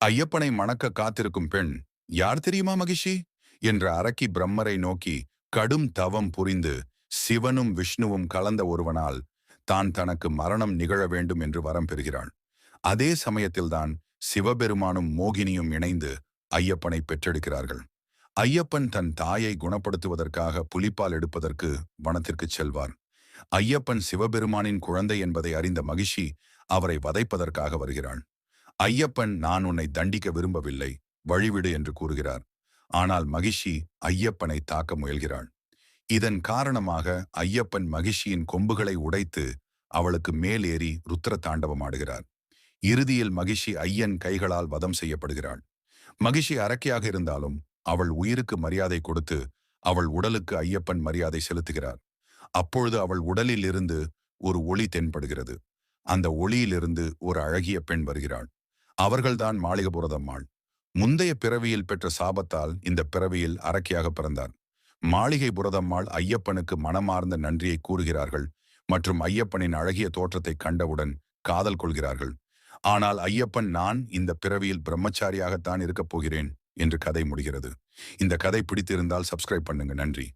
ஐயப்பனை மணக்க காத்திருக்கும் பெண் யார் தெரியுமா மகிஷி என்ற அரக்கி பிரம்மரை நோக்கி கடும் தவம் புரிந்து சிவனும் விஷ்ணுவும் கலந்த ஒருவனால் தான் தனக்கு மரணம் நிகழ வேண்டும் என்று வரம் பெறுகிறாள். அதே சமயத்தில்தான் சிவபெருமானும் மோகினியும் இணைந்து ஐயப்பனை பெற்றெடுக்கிறார்கள். ஐயப்பன் தன் தாயை குணப்படுத்துவதற்காக புலிப்பால் எடுப்பதற்கு வனத்திற்கு செல்வார். ஐயப்பன் சிவபெருமானின் குழந்தை என்பதை அறிந்த மகிஷி அவரை வதைப்பதற்காக வருகிறாள். ஐயப்பன் நான் உன்னை தண்டிக்க விரும்பவில்லை, வழிவிடு என்று கூறுகிறார். ஆனால் மகிஷி ஐயப்பனை தாக்க முயல்கிறாள். இதன் காரணமாக ஐயப்பன் மகிஷியின் கொம்புகளை உடைத்து அவளுக்கு மேல் ஏறி ருத்ர தாண்டவம் ஆடுகிறார். இறுதியில் மகிஷி ஐயன் கைகளால் வதம் செய்யப்படுகிறாள். மகிஷி அரக்கியாக இருந்தாலும் அவள் உயிருக்கு மரியாதை கொடுத்து அவள் உடலுக்கு ஐயப்பன் மரியாதை செலுத்துகிறார். அப்பொழுது அவள் உடலில் இருந்து ஒரு ஒளி தென்படுகிறது. அந்த ஒளியிலிருந்து ஒரு அழகிய பெண் வருகிறாள். அவர்கள்தான் மாளிகைபுரதம்மாள். முந்தைய பிறவியில் பெற்ற சாபத்தால் இந்த பிறவியில் அரக்கியாக பிறந்தார். மாளிகைபுரதம்மாள் ஐயப்பனுக்கு மனமார்ந்த நன்றியை கூறுகிறார்கள் மற்றும் ஐயப்பனின் அழகிய தோற்றத்தை கண்டவுடன் காதல் கொள்கிறார்கள். ஆனால் ஐயப்பன் நான் இந்த பிறவியில் பிரம்மச்சாரியாகத்தான் இருக்கப் போகிறேன் என்று கதை முடிகிறது. இந்த கதை பிடித்திருந்தால் சப்ஸ்கிரைப் பண்ணுங்க. நன்றி.